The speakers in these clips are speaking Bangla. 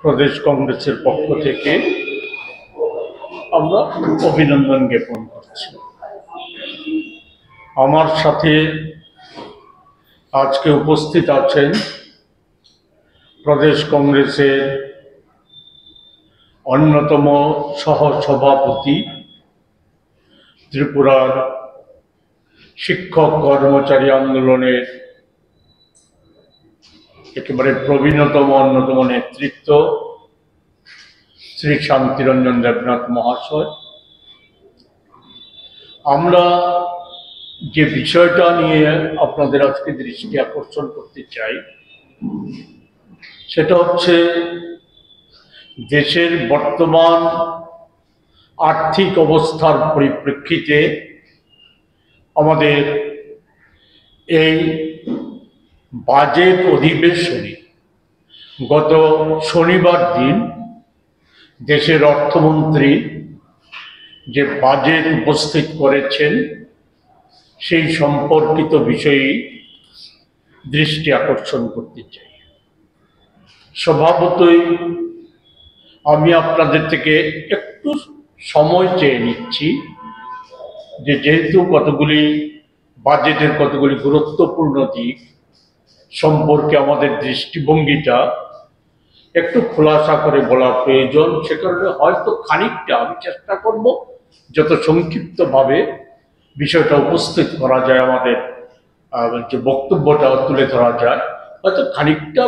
প্রদেশ কংগ্রেসের পক্ষ থেকে আমরা অভিনন্দন জ্ঞাপন করছি। আমার সাথে আজকে উপস্থিত আছেন প্রদেশ কংগ্রেসের অন্যতম সহসভাপতি, ত্রিপুরার শিক্ষক কর্মচারী আন্দোলনের একেবারে প্রবীণতম অন্যতম নেতৃত্ব শ্রী শান্তিরঞ্জন দেবনাথ মহাশয়। আমরা যে বিষয়টা নিয়ে আপনাদের আজকে দৃষ্টি আকর্ষণ করতে চাই সেটা হচ্ছে দেশের বর্তমান আর্থিক অবস্থার পরিপ্রেক্ষিতে আমাদের এই বাজেট অধিবেশনে গত শনিবার দিন দেশের অর্থমন্ত্রী যে বাজেট উপস্থিত করেছেন সেই সম্পর্কিত বিষয়ে দৃষ্টি আকর্ষণ করতে চাই। স্বভাবতই আমি আপনাদের থেকে একটু সময় চেয়ে নিচ্ছি, যেহেতু কতগুলি বাজেটের কতগুলি গুরুত্বপূর্ণ দিক সম্পর্কে আমাদের দৃষ্টিভঙ্গিটা একটু খোলাসা করে বলা প্রয়োজন। সে কারণে হয়তো খানিকটা আমি চেষ্টা করব যত সংক্ষিপ্তভাবে বিষয়টা উপস্থিত করা যায়, আমাদের যে বক্তব্যটা তুলে ধরা যায়, হয়তো খানিকটা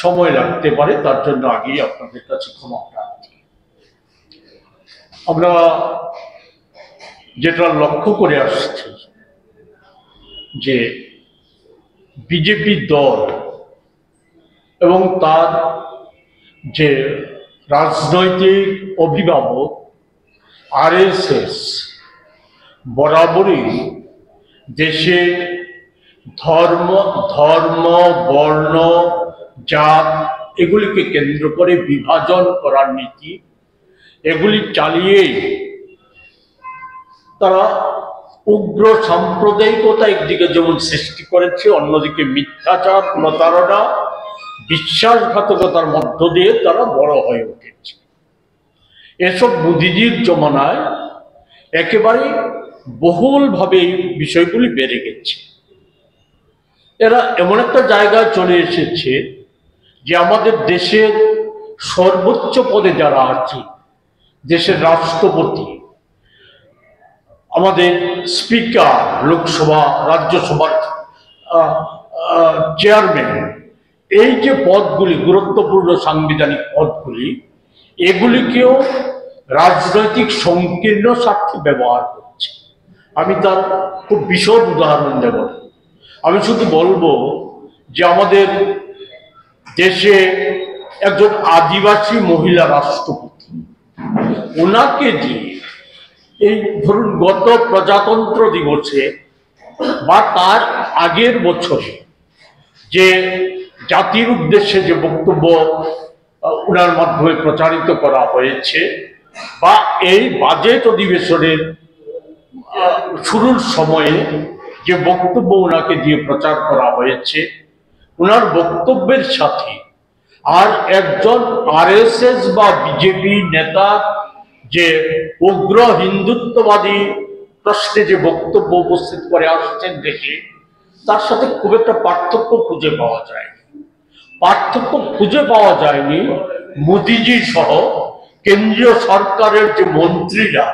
সময় লাগতে পারে। তার জন্য আগেই আপনাদের কাছে ক্ষমা প্রার্থী। আমরা যেটা লক্ষ্য করে আসছি যে বিজেপি দল এবং তার যে রাজনৈতিক অভিভাবক আরএসএস বরাবরই দেশে ধর্ম বর্ণ জাত এগুলিকে কেন্দ্র করে বিভাজন করার নীতি এগুলি চালিয়ে তারা উগ্র সাম্প্রদায়িকতা একদিকে যেমন সৃষ্টি করেছে, অন্যদিকে মিথ্যাচার, প্রতারণা, বিশ্বাসঘাতকতার মধ্য দিয়ে তারা বড় হয়ে উঠেছে। এসব মোদিজির জমানায় একেবারে বহুলভাবে এই বিষয়গুলি বেড়ে গেছে। এরা এমন একটা জায়গায় চলে এসেছে যে আমাদের দেশের সর্বোচ্চ পদে যারা আছে, দেশের রাষ্ট্রপতি, আমাদের স্পিকার, লোকসভা রাজ্যসভার চেয়ারম্যান, এই যে পদগুলি গুরুত্বপূর্ণ সাংবিধানিক পদগুলি, এগুলিকেও রাজনৈতিক সংকীর্ণ স্বার্থে ব্যবহার করছে। আমি তার খুব বিশদ উদাহরণ দেব। আমি শুধু বলবো যে আমাদের দেশে একজন আদিবাসী মহিলা রাষ্ট্রপতি, ওনাকে দিয়ে এই ধরুন গত প্রজাতন্ত্র দিবসে বা তার আগের বছরে যে জাতির উদ্দেশ্যে যে বক্তব্য ওনার মাধ্যমে প্রচারিত করা হয়েছে, বা এই বাজেট অধিবেশনের শুরুর সময়ে যে বক্তব্য ওনাকে দিয়ে প্রচার করা হয়েছে, ওনার বক্তব্যের সাথে আর একজন আরএসএস বা বিজেপি নেতা যে উগ্র হিন্দুত্ববাদী প্রশ্নে যে বক্তব্য উপস্থিত করে আসছেন দেশে, তার সাথে খুব একটা পার্থক্য খুঁজে পাওয়া যায়নি। মোদিজি সহ কেন্দ্রীয় সরকারের যে মন্ত্রীরা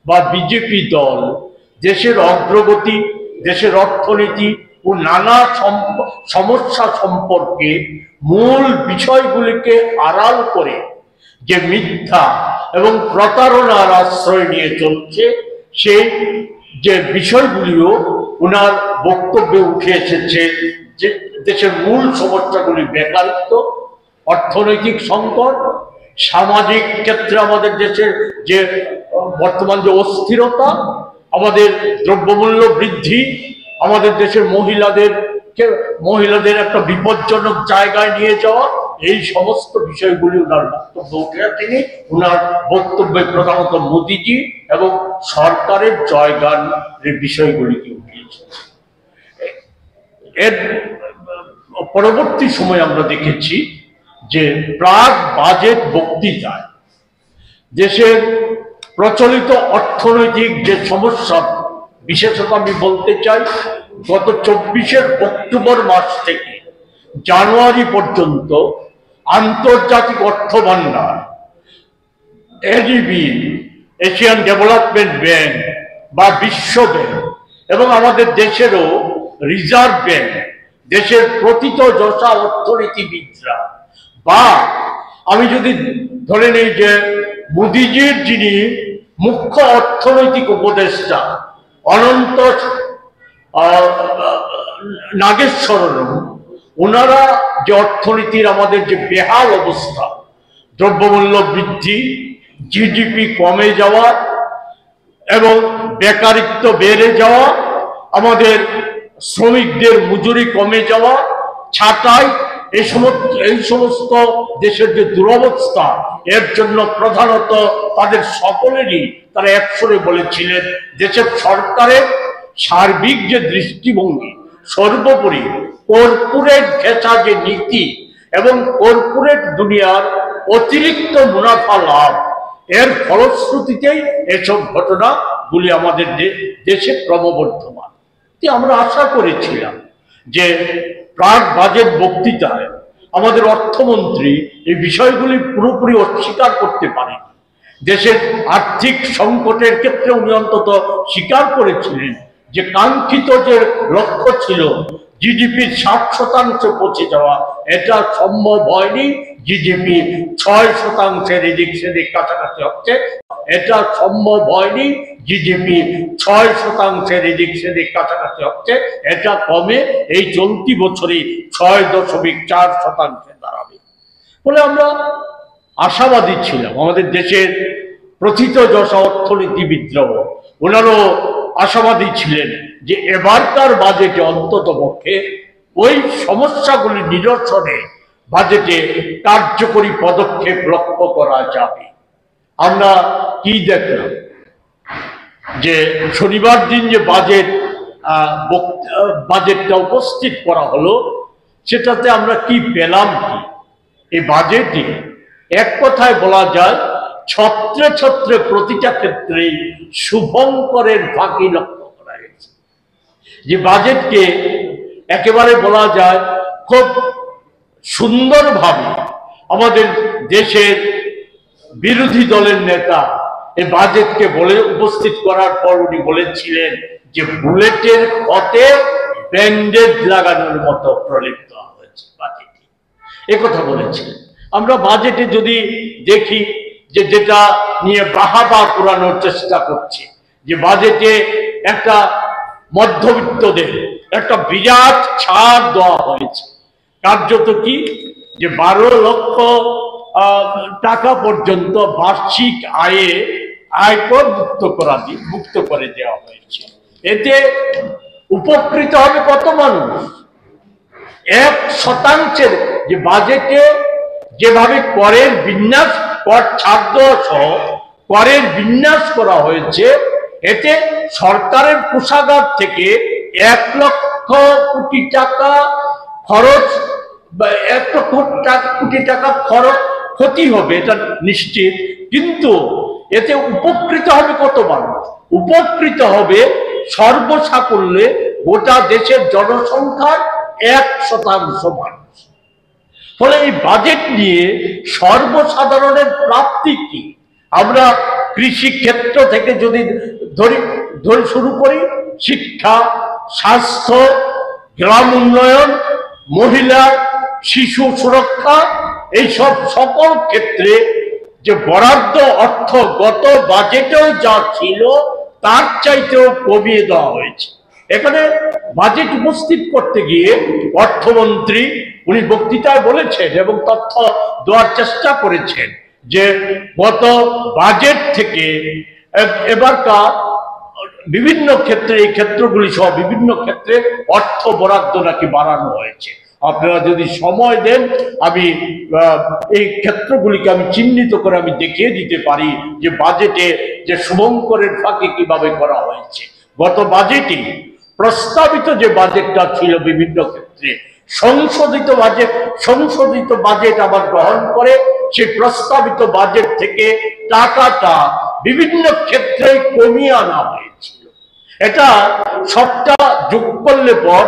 বা বিজেপি দল দেশের অগ্রগতি, দেশের অর্থনীতি ও নানা সমস্যা সম্পর্কে মূল বিষয়গুলিকে আড়াল করে যে মিথ্যা এবং প্রতারণার আশ্রয় নিয়ে চলছে, সেই যে বিষয়গুলিও ওনার বক্তব্যে উঠে এসেছে। যে দেশের মূল সমস্যাগুলি বেকারত্ব, অর্থনৈতিক সংকট, সামাজিক ক্ষেত্রে আমাদের দেশের যে বর্তমান যে অস্থিরতা, আমাদের দ্রব্যমূল্য বৃদ্ধি, আমাদের দেশের মহিলাদের একটা বিপজ্জনক জায়গায় নিয়ে যাওয়া, এই সমস্ত বিষয়গুলি ওনার বক্তব্য উঠে আসেনি। ওনার বক্তব্যে প্রধানত মোদিজি এবং সরকারের জয়গানের বিষয়গুলিকে উঠে এসেছে। এর পরবর্তী সময় আমরা দেখেছি যে প্রাক বাজেট বক্তৃতায় দেশের প্রচলিত অর্থনৈতিক যে সমস্যা, বিশেষত আমি বলতে চাই গত 24 অক্টোবর মাস থেকে জানুয়ারি পর্যন্ত আন্তর্জাতিক অর্থ ভান্ডার, এডিবি, এশিয়ান ডেভেলপমেন্ট ব্যাংক বা বিশ্ব ব্যাংক এবং আমাদের দেশেরও রিজার্ভ ব্যাংক, দেশের প্রকৃত যশা অর্থনীতিবিদরা, বা আমি যদি ধরে নেই যে মোদিজির যিনি মুখ্য অর্থনৈতিক উপদেষ্টা অনন্ত নাগেশ্বর, ওনারা যে অর্থনীতির আমাদের যে বেহাল অবস্থা, দ্রব্যমূল্য বৃদ্ধি, জিডিপি কমে যাওয়া এবং বেকারিত্ব বেড়ে যাওয়া, আমাদের শ্রমিকদের মজুরি কমে যাওয়া, ছাঁটাই, এই সমস্ত দেশের যে দুরবস্থা, এর জন্য প্রধানত তাদের সকলেরই তারা একসরে বলেছিলেন দেশের সরকারের সার্বিক যে দৃষ্টিভঙ্গি, সর্বোপরি কর্পোরেট ঘেঁষা যে নীতি এবং কর্পোরেট দুনিয়ার অতিরিক্ত মুনাফা লাভ, এর ফলশ্রুতিতেই এসব ঘটনাগুলি আমাদের দেশে ক্রমবর্ধমান। আমরা আশা করেছিলাম যে প্রাক বাজেট বক্তৃতায় আমাদের অর্থমন্ত্রী এই বিষয়গুলি পুরোপুরি অস্বীকার করতে পারেন। দেশের আর্থিক সংকটের ক্ষেত্রে উনি অন্তত স্বীকার করেছিলেন যে কাঙ্ক্ষিত যে লক্ষ্য ছিল জিডিপির 60% পৌঁছে যাওয়া, এটা সম্ভব হয়নি। জিডিপি 6%-এর এদিক সেদিক কাছাকাছি হচ্ছে, এটা সম্ভব হয়নি। জিডিপি 6%-এর এদিক সেদিক কাছাকাছি হচ্ছে, এটা কমে এই চলতি বছরে 6.4% দাঁড়াবে বলে আমরা আশাবাদী ছিলাম। আমাদের দেশের প্রথিত যশা অর্থনীতিবিদরাও ওনারও আশাবাদী ছিলেন যে এবারকার বাজেটে অন্তত পক্ষে ওই সমস্যাগুলি নিরসনে বাজেটে কার্যকরী পদক্ষেপ লক্ষ্য করা যাবে। আমরা কি দেখলাম যে শনিবার দিন যে বাজেটটা উপস্থিত করা হলো, সেটাতে আমরা কি পেলাম? কি এই বাজেটে এক কথায় বলা যায় ছত্রে ছত্রে প্রতিটা ক্ষেত্রে শুভঙ্করের ফাঁকি লক্ষ্য করা গেছে। যে বাজেটকে একেবারে বলা যায় খুব সুন্দরভাবে আমাদের দেশের বিরোধী দলের নেতা এই বাজেটকে বলে উপস্থিত করার পর উনি বলেছিলেন যে বুলেটের ক্ষতে ব্যান্ডেজ লাগানোর মতো প্রলিপ্ত হয়েছে বাজেটে, একথা বলেছিলেন। আমরা বাজেটে যদি দেখি যে যেটা নিয়ে বাহাবা পুরানোর চেষ্টা করছে, যে বাজেটে একটা মধ্যবিত্তদের একটা বিরাট ছাড় দেওয়া হয়েছে। কার্যত কি যে 12 লক্ষ টাকা পর্যন্ত বার্ষিক আয়কর মুক্ত করে দেওয়া হয়েছে। এতে উপকৃত হবে কত মানুষ? 1% যে বাজেটে যেভাবে করের বিন্যাস, কর ছাড় দেওয়া সহ করের বিন্যাস করা হয়েছে, এতে সরকারের কোষাগার থেকে 1 লক্ষ কোটি টাকা খরচ, 1 লক্ষ কোটি টাকা খরচ ক্ষতি হবে, এটা নিশ্চিত। কিন্তু এতে উপকৃত হবে কত মানুষ? উপকৃত হবে সর্বসাকুল্যে গোটা দেশের জনসংখ্যার 1% মানুষ। ফলে এই বাজেট নিয়ে সর্বসাধারণের প্রাপ্তি কি? আমরা কৃষি ক্ষেত্র থেকে যদি ধরে শুরু করি, শিক্ষা, স্বাস্থ্য, গ্রাম উন্নয়ন, মহিলা শিশু সুরক্ষা, এইসব সকল ক্ষেত্রে যে বরাদ্দ অর্থ গত বাজেটেও যা ছিল তার চাইতেও কমিয়ে দেওয়া হয়েছে। এখানে বাজেট উপস্থিত করতে গিয়ে অর্থমন্ত্রী উনি বক্তৃতায় বলেছেন এবং তথ্য দেওয়ার চেষ্টা করেছেন যে গত বাজেট থেকে এবারকার বিভিন্ন ক্ষেত্রে, এই ক্ষেত্রগুলি সহ বিভিন্ন ক্ষেত্রে অর্থ বরাদ্দ নাকি বাড়ানো হয়েছে। আপনারা যদি সময় দেন আমি এই ক্ষেত্রগুলিকে আমি চিহ্নিত করে আমি দেখিয়ে দিতে পারি যে বাজেটে যে শুভঙ্করের ফাঁকি কিভাবে করা হয়েছে। গত বাজেটে প্রস্তাবিত যে বাজেটটা ছিল বিভিন্ন ক্ষেত্রে সংশোধিত বাজেট আবার গ্রহণ করে সেই প্রস্তাবিত বাজেট থেকে টাকাটা বিভিন্ন ক্ষেত্রে কমিয়ে আনা হয়েছিল। এটা সবটা যোগ করলে পর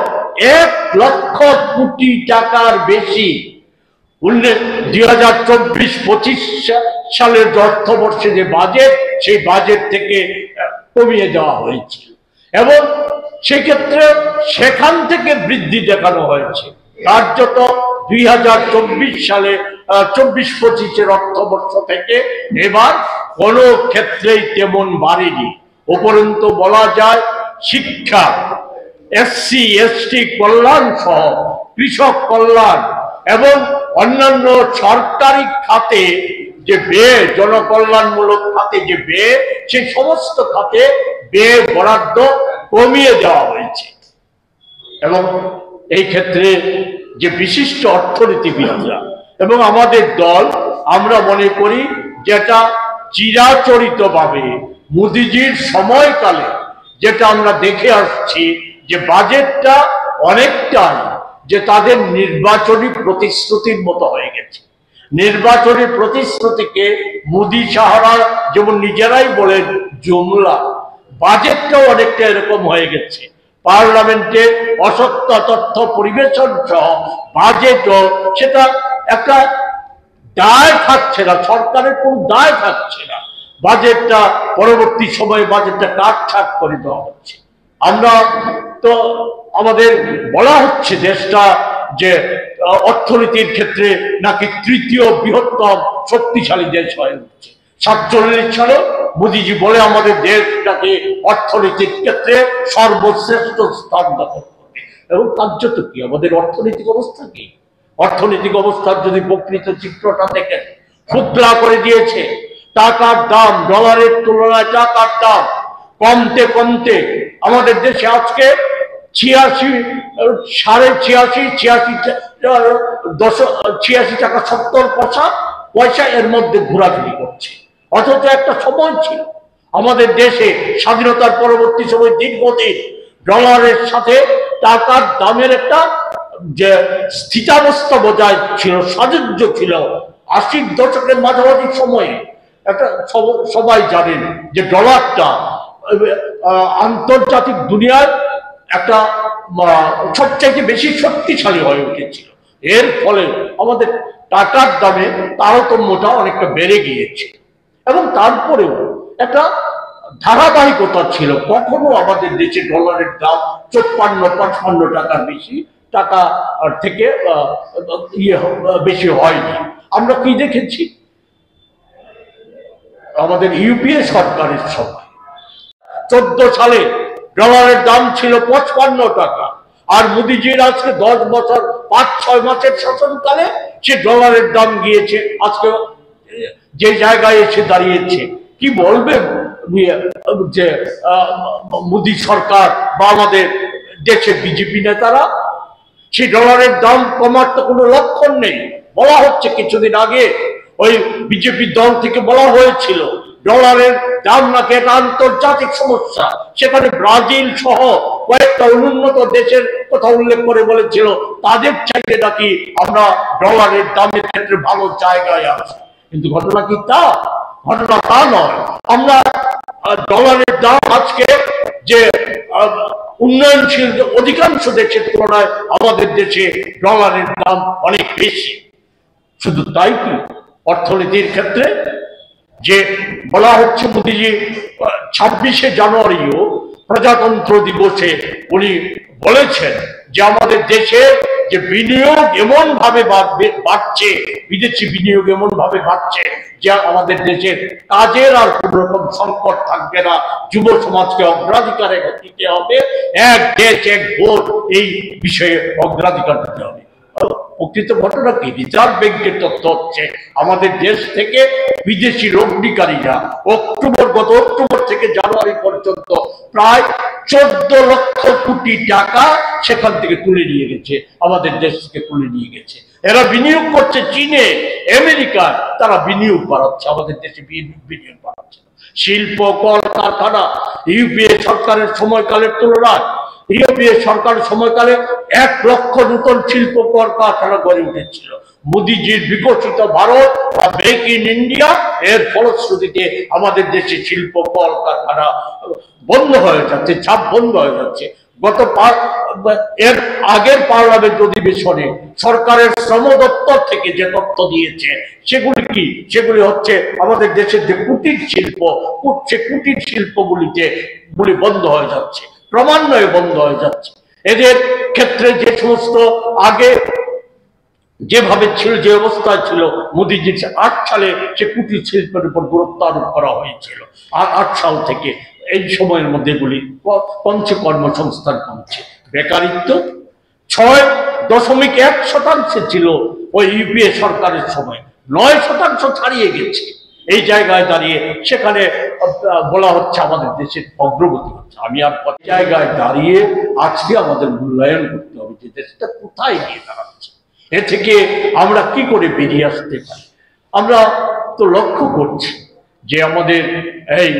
1,00,000 কোটি টাকার বেশি 2024-25 সালের অর্থবর্ষে যে বাজেট, সেই বাজেট থেকে কমিয়ে দেওয়া হয়েছিল এবং সেক্ষেত্রে সেখান থেকে বৃদ্ধি দেখানো হয়েছে। কার্যত 2024 সালে 24-25 অর্থবর্ষ থেকে এবার কোনো ক্ষেত্রেই তেমন বাড়েনি। উপরন্তু বলা যায় শিক্ষা, SC ST কল্যাণ সহ কৃষক কল্যাণ এবং অন্যান্য সরকারি খাতে যে ব্যয়, জনকল্যাণমূলক খাতে যে ব্যয়, সেই সমস্ত খাতে ব্যয় বরাদ্দ কমিয়ে দেওয়া হয়েছে। এবং এই ক্ষেত্রে যে বিশিষ্ট অর্থনীতিবিদরা এবং আমাদের দল, আমরা মনে করি যেটা চিরাচরিতভাবে মোদিজির সময়কালে যেটা আমরা দেখে আসছি, যে বাজেটটা অনেকটাই যে তাদের নির্বাচনী প্রতিশ্রুতির মতো হয়ে গেছে। নির্বাচনী প্রতিশ্রুতিকে মোদি সাহারা যেমন নিজেরাই বলেন জুমলা, বাজেটটাও অনেকটা এরকম হয়ে গেছে। পার্লামেন্টে অসত্য তথ্য পরিবেশন সহ বাজেটও সেটা একটা দায় থাকছে না, সরকারের কোনো দায় থাকছে না। বাজেটটা পরবর্তী সময়ে বাজেটটা কাটছাট করে দেওয়া হচ্ছে। আমরা তো আমাদের বলা হচ্ছে দেশটা যে অর্থনীতির ক্ষেত্রে নাকি তৃতীয় বৃহত্তম শক্তিশালী দেশ হয়ে উঠছে। 47 সালে মোদিজি বলে আমাদের দেশটাকে অর্থনীতির ক্ষেত্রে সর্বশ্রেষ্ঠ স্থান দখল করবে। এবং কার্যত কি আমাদের অর্থনৈতিক অবস্থা কি? অর্থনৈতিক অবস্থার যদি প্রকৃত চিত্রটা দেখেন, ক্ষুদ্রা করে দিয়েছে। টাকার দাম, ডলারের তুলনায় টাকার দাম কমতে কমতে আমাদের দেশে আজকে 86 টাকা 70 পয়সা এর মধ্যে ঘোরাঘুরি করছে। অথচ একটা সময় ছিল আমাদের দেশে স্বাধীনতার পরবর্তী সময় দীর্ঘদিন ডলারের সাথে টাকার দামের একটা যে স্থিতাবস্থা বজায় ছিল, সাযুজ্য ছিল। 80-র দশকের মাঝামাঝি সময়ে একটা সবাই জানেন যে ডলারটা আন্তর্জাতিক দুনিয়ার একটা সবচাইতে বেশি শক্তিশালী হয়ে উঠেছিল। এর ফলে আমাদের টাকার দামে তারতম্যটা অনেকটা বেড়ে গিয়েছে এবং তারপরেও একটা ধারাবাহিকতা ছিল। কখনো আমাদের দেশে ডলারের দাম 54-55 টাকার বেশি টাকা থেকে বেশি হয়নি। আমরা কি দেখেছি আমাদের ইউপিএ সরকারের সময় 14 সালে ডলারের দাম ছিল 55 টাকা, আর মোদিজির আজকে 10 বছর 5-6 মাসের শাসনকালে সে ডলারের দাম গিয়েছে আজকে যে জায়গায় এসে দাঁড়িয়েছে। কি বলবেন যে মোদি সরকার বা আমাদের দেশের বিজেপি নেতারা? সেই ডলারের দাম কমার তো কোনো লক্ষণ নেই। বলা হচ্ছে কিছুদিন আগে ওই বিজেপি দল থেকে বলা হয়েছিল ডলারের দাম নাকি একটা আন্তর্জাতিক সমস্যা। সেখানে ব্রাজিল সহ কয়েকটা অনুন্নত দেশের কথা উল্লেখ করে বলেছিল তাদের চাইতে নাকি আমরা ডলারের দামের ক্ষেত্রে ভালো জায়গায় আছি। কিন্তু ঘটনা কি তা? ঘটনা তা নয়। আমরা ডলারের দাম আজকে যে উন্নয়নশীল অধিকাংশ দেশের তুলনায় আমাদের দেশে ডলারের দাম অনেক বেশি। শুধু তাই কি, অর্থনীতির ক্ষেত্রে যে বলা হচ্ছে মোদিজি 26শে জানুয়ারিও প্রজাতন্ত্র দিবসে উনি বলেছেন যে আমাদের দেশে যে বিনিয়োগ এমন ভাবে বাড়ছে, বিদেশি বিনিয়োগ এমন ভাবে বাড়ছে যে আমাদের দেশের কাজের আর কোন রকম সংকট থাকবে না। যুব সমাজকে অগ্রাধিকার দিতে হবে, এক দেশ এক ভোট এই বিষয়ে অগ্রাধিকার দিতে হবে। প্রকৃত ঘটনা কি? রিজার্ভ ব্যাংকের তথ্য হচ্ছে আমাদের দেশ থেকে বিদেশি লগ্নিকারীরা গত অক্টোবর থেকে জানুয়ারি পর্যন্ত প্রায় 14 লক্ষ কোটি টাকা সেখান থেকে তুলে নিয়ে গেছে, আমাদের দেশ থেকে তুলে নিয়ে গেছে। এরা বিনিয়োগ করছে চীনে, আমেরিকা, তারা বিনিয়োগ বাড়াচ্ছে, আমাদের দেশে বিনিয়োগ বাড়াচ্ছে। শিল্প, কল কারখানা ইউপিএ সরকারের সময়কালের তুলনায় ইউপিএ সরকার সময়কালে 1 লক্ষ নতুন শিল্প কলকারখানা গড়ে উঠেছিল। মোদিজির বিকশিত ভারত বা মেক ইন ইন্ডিয়া এর ফলশ্রুতিতে আমাদের দেশে শিল্প কলকারখানা বন্ধ হয়ে যাচ্ছে, ছাপ বন্ধ হয়ে যাচ্ছে। এর আগের পার্লামেন্ট অধিবেশনে সরকারের শ্রম দপ্তর থেকে যে তথ্য দিয়েছে সেগুলি কি? সেগুলি হচ্ছে আমাদের দেশের যে কুটির শিল্প, সে কুটির শিল্পগুলিতে বন্ধ হয়ে যাচ্ছে, ক্রমান্বয়ে বন্ধ হয়ে যাচ্ছে। এদের ক্ষেত্রে যে সমস্ত আগে যেভাবে ছিল, যে অবস্থায় ছিল, মোদীজি 8 সালে সে কুটির শিল্পের উপর গুরুত্ব আরোপ করা হয়েছিল। আর 8 সাল থেকে এই সময়ের মধ্যে গুলি কমছে, কর্মসংস্থান কমছে, বেকারিত্ব 6.1% ছিল ওই ইউপিএ সরকারের সময়, 9% ছাড়িয়ে গেছে। এই জায়গায় দাঁড়িয়ে সেখানে বলা হচ্ছে আমাদের দেশের অগ্রগতি হচ্ছে। আমি আর জায়গায় দাঁড়িয়ে আজকে আমাদের মূল্যায়ন করতে হবে যে দেশটা কোথায় গিয়ে দাঁড়াচ্ছে, এ থেকে আমরা কি করে বেরিয়ে আসতে পারি। আমরা তো লক্ষ্য করছি যে আমাদের এই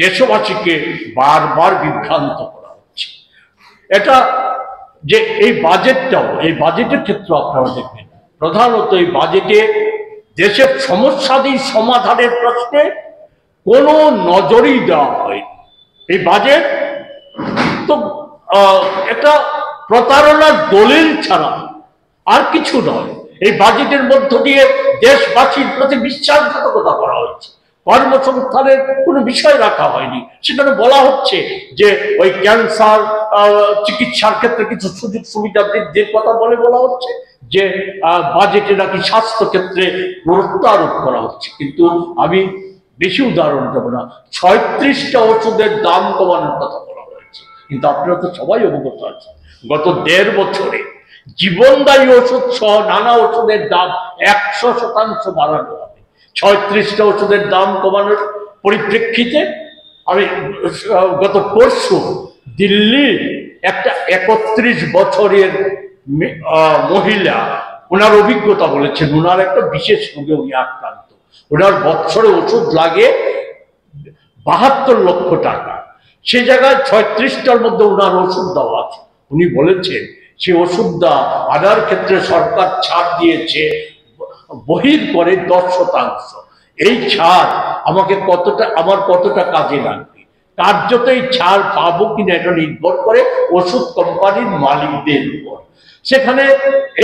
দেশবাসীকে বারবার বিভ্রান্ত করা হচ্ছে। এটা যে এই বাজেটটাও, এই বাজেটের ক্ষেত্রে আপনারা দেখবেন প্রধানত এই বাজেটে দেশের সমস্যাদি সমাধানের প্রশ্নে কোনো নজরই দেওয়া হয়নি। এই বাজেট তো একটা প্রতারণার দলিল ছাড়া আর কিছু নয়। এই বাজেটের মধ্য দিয়ে দেশবাসীর প্রতি বিশ্বাসঘাতকতা করা হয়েছে। কর্মসংস্থানের কোনো বিষয় রাখা হয়নি। সেখানে বলা হচ্ছে যে ওই ক্যান্সার চিকিৎসার ক্ষেত্রে কিছু সুযোগ সুবিধা বৃদ্ধির কথা বলা হচ্ছে, যে বাজেটে নাকি স্বাস্থ্য ক্ষেত্রে গুরুত্ব আরোপ করা হচ্ছে। কিন্তু আমি বেশি উদাহরণ দেব না, 36টা ওষুধের দাম কমানোর কথা বলা হয়েছে। কিন্তু আপনারা তো সবাই অবগত আছেন গত 1.5 বছরে জীবনদায়ী ওষুধ সহ নানা ওষুধের দাম 100% বাড়ানো হবে। 36টা ওষুধের দাম কমানোর পরিপ্রেক্ষিতে আমি গত পরশু দিল্লির একটা 31 বছরের মহিলা, ওনার অভিজ্ঞতা বলেছেন, ওনার একটা বিশেষ রোগে উনি আক্রান্ত, ওনার বছরে ওষুধ লাগে 72 লক্ষ টাকা। সে জায়গায় 36টার মধ্যে ওনার ওষুধ দেওয়া আছে। উনি বলেছেন সে ওষুধটা আনার ক্ষেত্রে সরকার ছাড় দিয়েছে বহির করে 10%। এই ছাড় আমার কতটা কাজে লাগবে, কার্যত এই ছাড় পাবো কিনা এটা নির্ভর করে ওষুধ কোম্পানির মালিকদের উপর। সেখানে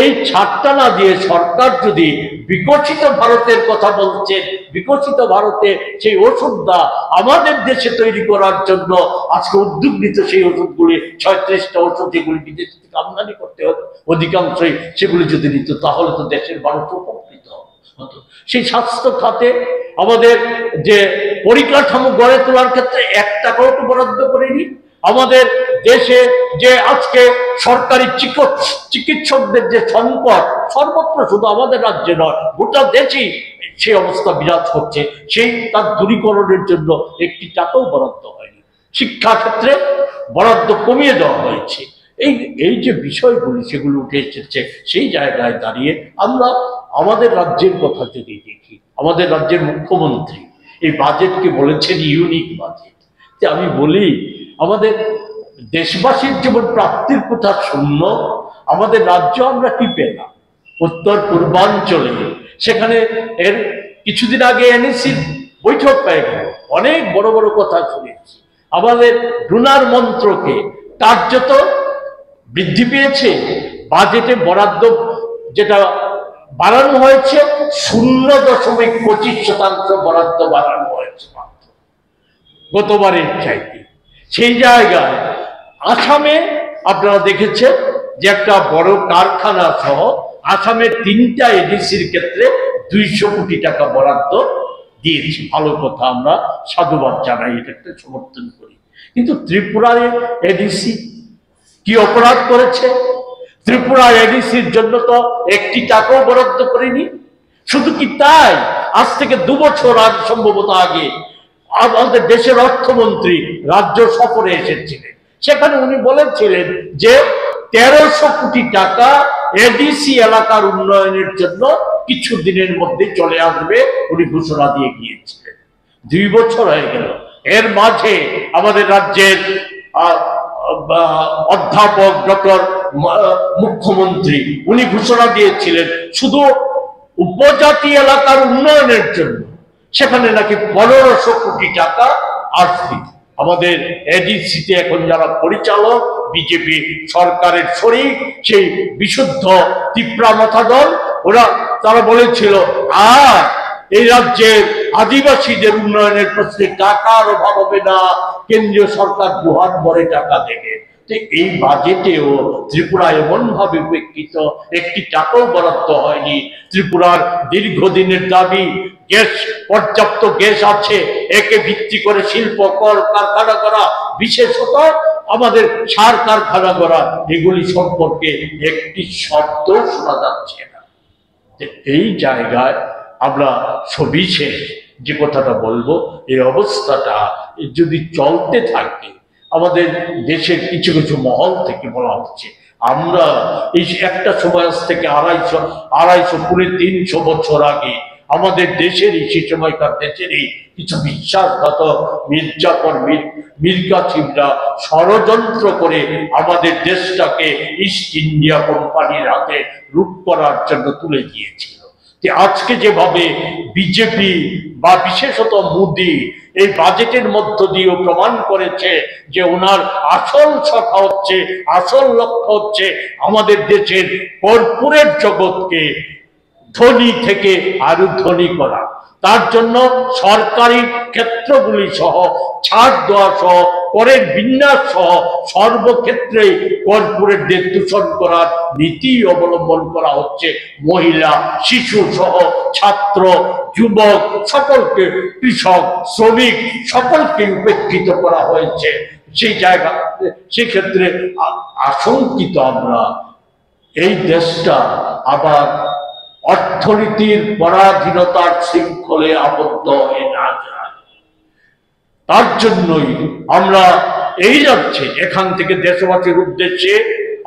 এই ছাড়টা না দিয়ে সরকার যদি বিকশিত ভারতের কথা বলছে, বিকশিত ভারতে সেই ওষুধটা আমাদের দেশে তৈরি করার জন্য আজকে উদ্যোগ নিতে, সেই ওষুধগুলি 36টা ওষুধ যেগুলি বিদেশ থেকে আমদানি করতে হবে অধিকাংশই সেগুলি যদি নিত, তাহলে তো দেশের মানুষ উপকৃত হতো। সেই স্বাস্থ্য খাতে আমাদের যে পরিকাঠামো গড়ে তোলার ক্ষেত্রে 1 টাকাও তো বরাদ্দ করেনি। আমাদের দেশে যে আজকে সরকারি চিকিৎসকদের যে সংকট, সর্বত্র, শুধু আমাদের রাজ্যে নয় গোটা দেশেই সেই অবস্থা বিরাজ করছে, সেই তার দূরীকরণের জন্য 1 টাকাও বরাদ্দ হয়নি। শিক্ষা ক্ষেত্রে বরাদ্দ কমিয়ে দেওয়া হয়েছে। এই যে বিষয়গুলি সেগুলো উঠে এসেছে, সেই জায়গায় দাঁড়িয়ে আমরা আমাদের রাজ্যের কথা যদি দেখি, আমাদের রাজ্যের মুখ্যমন্ত্রী এই বাজেটকে বলেছেন ইউনিক বাজেট। আমি বলি আমাদের দেশবাসীর যেমন প্রাপ্তির কথা শূন্য, আমাদের রাজ্য আমরা কি পেলাম উত্তর পূর্বাঞ্চলে। সেখানে এর কিছুদিন আগে এনএসির বৈঠক পেয়ে গেল, অনেক বড় বড় কথা শুনেছি। আমাদের ডোনার মন্ত্রকে কার্যত বৃদ্ধি পেয়েছে, বাজেটে বরাদ্দ যেটা বাড়ানো হয়েছে 0.25% বরাদ্দ বাড়ানো হয়েছে মাত্র গতবারের চাইতে। সেই জায়গায় আসামে আপনারা দেখেছেন যে একটা বড় কারখানা সহ আসামের 3টা এডিসির ক্ষেত্রে 200 কোটি টাকা বরাদ্দ দিয়েছে। ভালো কথা, আমরা সাধুবাদ জানাই, এটাকে সমর্থন করি। কিন্তু ত্রিপুরার এডিসি কি অপরাধ করেছে? ত্রিপুরা এডিসির জন্য তো 1 টাকাও বরাদ্দ করেনি। শুধু কি তাই, আজ থেকে 2 বছর আগে সম্ভবত আগে আমাদের দেশের অর্থমন্ত্রী রাজ্য সফরে এসেছিলেন। সেখানে উনি বলেছিলেন যে 1300 কোটি টাকা এডিসি এলাকার উন্নয়নের জন্য কিছু দিনের মধ্যে চলে আসবে, উনি ঘোষণা দিয়ে গিয়েছিলেন। 2 বছর হয়ে গেল। এর মাঝে আমাদের রাজ্যের অধ্যাপক ডক্টর মুখ্যমন্ত্রী উনি ঘোষণা দিয়েছিলেন শুধু উপজাতি এলাকার উন্নয়নের জন্য সেখানে নাকি 1500 কোটি টাকা আসবে। আমাদের এডিসিতে এখন যারা পরিচালক বিজেপি সরকারের শরিক সেই বিশুদ্ধ তিপ্রা মাথা দল তারা বলেছিল আর এই রাজ্যের আদিবাসীদের উন্নয়নের প্রশ্নে টাকার অভাব হবে না, কেন্দ্রীয় সরকার দুহাত ভরে টাকা দেবে। এই বাজেটেও ত্রিপুরা এমন ভাবে উপেক্ষিত, একটি টাকাও বরাদ্দ হয়নি। ত্রিপুরার দীর্ঘদিনের দাবি গ্যাস, পর্যাপ্ত গ্যাস আছে, একে ভিত্তি করে শিল্প কল কারখানা করা, বিশেষত আমাদের সার কারখানা করা, এগুলি সম্পর্কে একটি শব্দ শোনা যাচ্ছে না। এই জায়গায় আমরা সবিশেষ যে কথাটা বলবো, এই অবস্থাটা যদি চলতে থাকে আমাদের দেশের কিছু কিছু মহল থেকে বলা হচ্ছে আমরা এই একটা সময় থেকে 250-300 বছর আগে আমাদের দেশেরই সেই সময়কার দেশেরই কিছু বিশ্বাসঘাতক মির্জাফর মীর কাসিমরা ষড়যন্ত্র করে আমাদের দেশটাকে ইস্ট ইন্ডিয়া কোম্পানির হাতে লুট করার জন্য তুলে দিয়েছিল। আজকে যেভাবে বিজেপি বা বিশেষত মোদি এই বাজেটের মধ্য দিয়েও প্রমাণ করেছে যে ওনার আসল সখা হচ্ছে, আসল লক্ষ্য হচ্ছে আমাদের দেশের কর্পোরেট জগৎকে ধনী থেকে আরো ধনী করা, তার জন্য সরকারি ক্ষেত্রগুলি সহ ছাড় দেওয়া সহ করের বিন্যাস সহ সর্বক্ষেত্রে কর্পোরেটদের দূষণ করার নীতি অবলম্বন করা হচ্ছে। মহিলা, শিশু সহ ছাত্র, যুবক সকলকে, কৃষক, শ্রমিক সকলকে উপেক্ষিত করা হয়েছে। সেই জায়গা সেক্ষেত্রে আশঙ্কিত আমরা এই দেশটা আবার অর্থনীতির পরাধীনতার শৃঙ্খলে আবদ্ধ হয়ে না যায়। তার জন্যই আমরা এই যাচ্ছে এখান থেকে দেশবাসীর উদ্দেশ্যে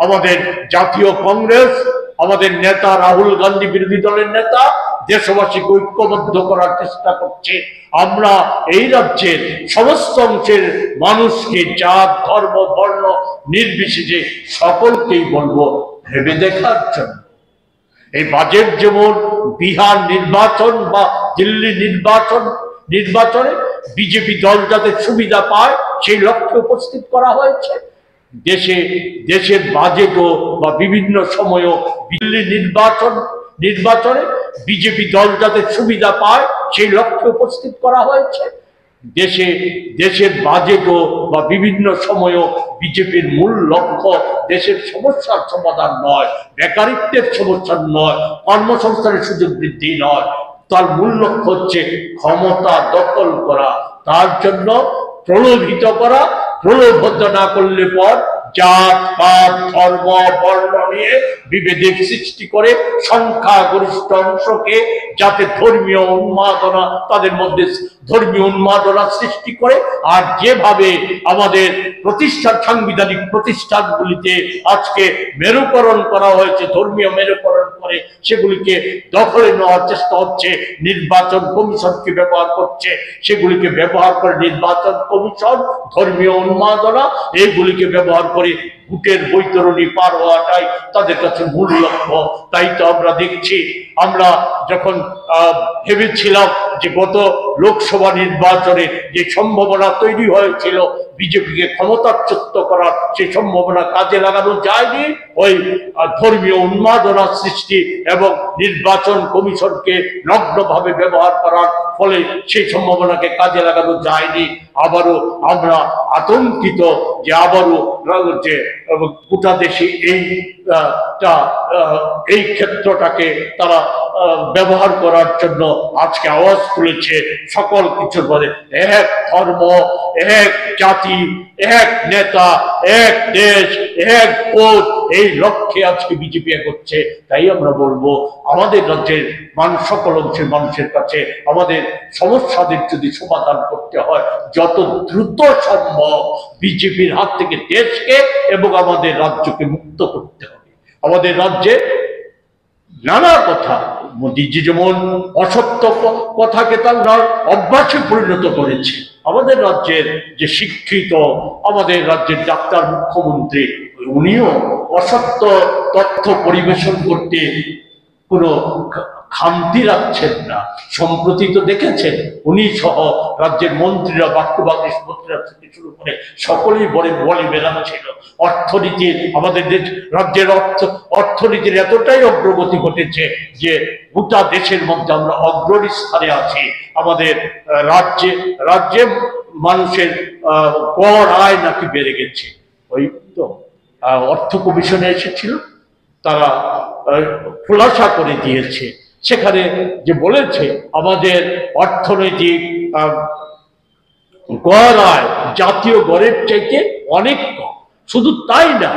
আমাদের জাতীয় কংগ্রেস, আমাদের নেতা রাহুল গান্ধী বিরোধী দলের নেতা দেশবাসীকে ঐক্যবদ্ধ করার চেষ্টা করছে। আমরা এই রাজ্যের সমস্ত অংশের মানুষকে জাত, ধর্ম, বর্ণ নির্বিশেষে সকলকেই বলবো ভেবে দেখার জন্য। এই বাজেট যেমন বিহার নির্বাচন বা দিল্লি নির্বাচনে বিজেপি দল যাতে সুবিধা পায় সেই লক্ষ্যে উপস্থিত করা হয়েছে, দেশের বাজেটও বা বিভিন্ন সময়ও দিল্লি নির্বাচনে বিজেপি দল যাতে সুবিধা পায় সেই লক্ষ্যে উপস্থিত করা হয়েছে। দেশের বাজেটও বা বিভিন্ন সময়ও বিজেপির মূল লক্ষ্য দেশের সমস্যার সমাধান নয়, বেকারিত্বের সমস্যা নয়, কর্মসংস্থানের সুযোগ বৃদ্ধি নয়, তার মূল লক্ষ্য হচ্ছে ক্ষমতা দখল করা, তার জন্য প্রলোভিত করা, প্রলোভন না করলে পর জাত, পাত, ধর্ম, বর্ণ নিয়ে বিভেদের সৃষ্টি করে সংখ্যাগরিষ্ঠ অংশকে যাতে ধর্মীয় উন্মাদনা, তাদের মধ্যে ধর্মীয় উন্মাদনা সৃষ্টি করে। আর যেভাবে আমাদের সাংবিধানিক প্রতিষ্ঠানগুলিতে আজকে মেরুকরণ করা হয়েছে, ধর্মীয় মেরুকরণ করে সেগুলিকে দখলে নেওয়ার চেষ্টা হচ্ছে, নির্বাচন কমিশনকে ব্যবহার করছে, সেগুলিকে ব্যবহার করে নির্বাচন কমিশন ধর্মীয় উন্মাদনা এইগুলিকে ব্যবহার করে ভোটের বৈতরণী পার হওয়াটাই তাদের কাছে মূল লক্ষ্য। তাই তো আমরা দেখছি, আমরা যখন ভেবেছিলাম যে গত লোকসভা নির্বাচনে যে সম্ভাবনা তৈরি হয়েছিল বিজেপিকে ক্ষমতাচ্যুত করার, সেই সম্ভাবনা কাজে লাগানো যায়নি। ওই ধর্মীয় উন্মাদনা সৃষ্টি এবং নির্বাচন কমিশনকে নগ্নভাবে ব্যবহার করার ফলে সেই সম্ভাবনাকে কাজে লাগানো যায়নি। আবারও আমরা আতঙ্কিত যে আবারও যে গোটা দেশে এই ক্ষেত্রটাকে তারা ব্যবহার করার জন্য আজকে আওয়াজ তুলেছে। সকল কিছুর মধ্যে এক ধর্ম, এক জাতি, এক নেতা, এক দেশ, এক ভোট, এই লক্ষ্যে আজকে বিজেপি এগোচ্ছে। তাই আমরা বলবো আমাদের রাজ্যের সকল অংশের মানুষের কাছে আমাদের সমস্যাদের যদি সমাধান করতে হয় যত দ্রুত সম্ভব বিজেপির হাত থেকে দেশকে এবং আমাদের রাজ্যকে মুক্ত করতে হবে। আমাদের রাজ্যে নানা কথা, মোদিজি যেমন অসত্য কথাকে তার অভ্যাসে পরিণত করেছে। আমাদের রাজ্যের যে শিক্ষিত, আমাদের রাজ্যের ডাক্তার মুখ্যমন্ত্রী, উনিও অসত্য তথ্য পরিবেশন করতে কোনো খামতি রাখছেন না। সম্প্রতি তো দেখেছেন, উনি সহ রাজ্যের মন্ত্রীরা, বাক্যবাগীশ মন্ত্রীরা থেকে শুরু করে সকলেই বলে বেড়াচ্ছিল অর্থনীতির, আমাদের রাজ্যের অর্থনীতির এতটাই অগ্রগতি ঘটেছে যে গোটা দেশের মধ্যে আমরা অগ্রণী স্থানে আছি। আমাদের রাজ্যে রাজ্যে মানুষের গড় আয় নাকি বেড়ে গেছে। ওই তো অর্থ কমিশনে এসেছিল, তারা খোলাসা করে দিয়েছে, সেখানে যে বলেছে আমাদের অর্থনৈতিক গড় আয় জাতীয় গড়ের চাইতে অনেক কম। শুধু তাই না,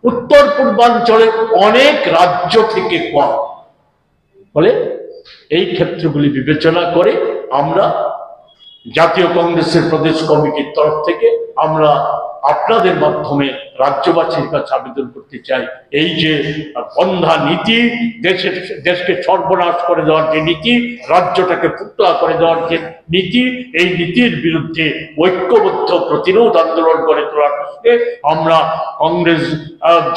উত্তর পূর্বাঞ্চলের অনেক রাজ্য থেকে কম। ফলে এই ক্ষেত্রগুলি বিবেচনা করে আমরা জাতীয় কংগ্রেসের প্রদেশ কমিটির তরফ থেকে আমরা আপনাদের মাধ্যমে রাজ্যবাসীর কাছে আবেদন করতে চাই, এই যে বন্ধা নীতি, দেশকে সর্বনাশ করে দেওয়ার যে নীতি, রাজ্যটাকে ফুটলা করে দেওয়ার যে নীতি, এই নীতির বিরুদ্ধে ঐক্যবদ্ধ প্রতিরোধ আন্দোলন করে তোলার ক্ষেত্রে আমরা কংগ্রেস,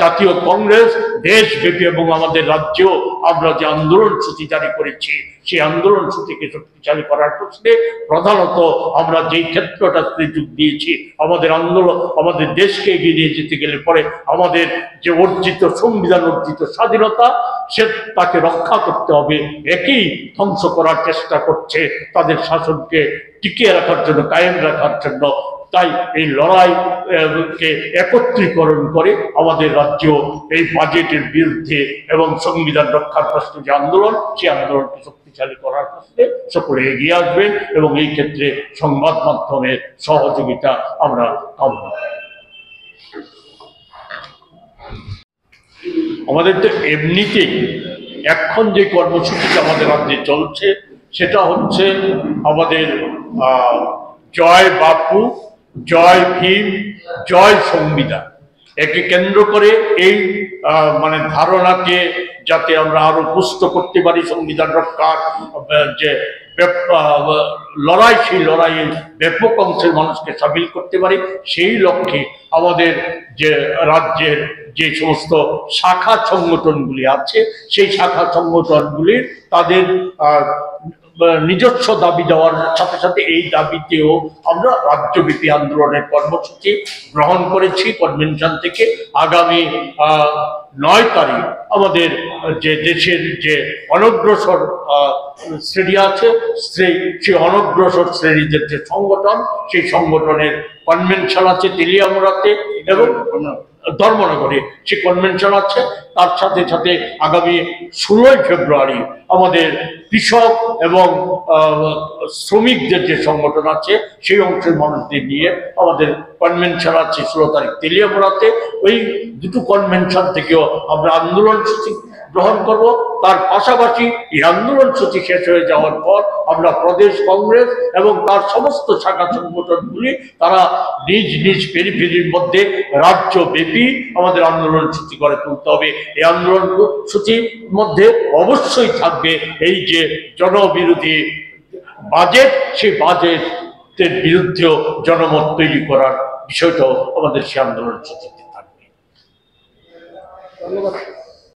জাতীয় কংগ্রেস দেশব্যাপী এবং আমাদের রাজ্যেও আমরা যে আন্দোলন সূচি জারি করেছি, সেই আন্দোলন সূচিকে শক্তিশালী করার প্রশ্নে প্রধানত আমরা যেই ক্ষেত্রটাতে যোগ দিয়েছি, আমাদের আন্দোলন, আমাদের দেশকে এগিয়ে নিয়ে যেতে গেলে পরে আমাদের যে অর্জিত সংবিধান অর্জিত স্বাধীনতা, সে তাকে রক্ষা করতে হবে। একই ধ্বংস করার চেষ্টা করছে তাদের শাসনকে টিকিয়ে রাখার জন্য, কায়েম রাখার জন্য। তাই এই লড়াইকে একত্রীকরণ করে আমাদের রাজ্য এই বাজেটের বিরুদ্ধে এবং সংবিধান রক্ষার প্রশ্নে যে আন্দোলন, সেই আন্দোলনকে শক্তিশালী করার প্রশ্নে সকলে এগিয়ে আসবেন এবং এই ক্ষেত্রে সংবাদ মাধ্যমের সহযোগিতা আমরা কামনা করি। আমাদের তো এমনিতেই এখন যে কর্মসূচিটা আমাদের রাজ্যে চলছে, সেটা হচ্ছে আমাদের জয় বাপু, জয় ভীম, জয় সংবিধান, একে কেন্দ্র করে এই মানে ধারণাকে যাতে আমরা আরো পুষ্ট করতে পারি, সংবিধান রক্ষার যে লড়াই, সেই লড়াইয়ে ব্যাপক অংশের মানুষকে সামিল করতে পারি, সেই লক্ষ্যে আমাদের যে রাজ্যের যে সমস্ত শাখা সংগঠনগুলি আছে, সেই শাখা সংগঠনগুলির তাদের নিজস্ব দাবি দেওয়ার সাথে সাথে এই দাবিতেও আমরা রাজ্যব্যাপী আন্দোলনের কর্মসূচি গ্রহণ করেছি কনভেনশন থেকে। আগামী 9 তারিখ আমাদের যে দেশের যে অনগ্রসর শ্রেণী আছে, সেই অনগ্রসর শ্রেণীদের যে সংগঠন, সেই সংগঠনের কনভেনশন আছে তেলিয়ামুড়াতে এবং ধর্মনগরে, সে কনভেনশন আছে। তার সাথে সাথে আগামী 16 ফেব্রুয়ারি আমাদের কৃষক এবং শ্রমিকদের যে সংগঠন আছে, সেই অংশের মানুষদের নিয়ে আমাদের কনভেনশন আছে 16 তারিখ তেলিয়ামুড়াতে। ওই দুটো কনভেনশন থেকেও আমরা আন্দোলন সূচি গ্রহণ করব। তার পাশাপাশি এই আন্দোলন সূচি শেষ হয়ে যাওয়ার পর আমরা প্রদেশ কংগ্রেস এবং তার সমস্ত শাখা সংগঠনগুলি তারা নিজ নিজ পেরিফেরির মধ্যে রাজ্যব্যাপী আমাদের আন্দোলন সূচি করে তুলতে হবে। এই আন্দোলন সূচির মধ্যে অবশ্যই থাকবে এই যে জনবিরোধী বাজেট, সেই বাজেটের বিরুদ্ধেও জনমত তৈরি করার বিষয়টাও আমাদের সে আন্দোলন সূচিতে থাকবে। ধন্যবাদ।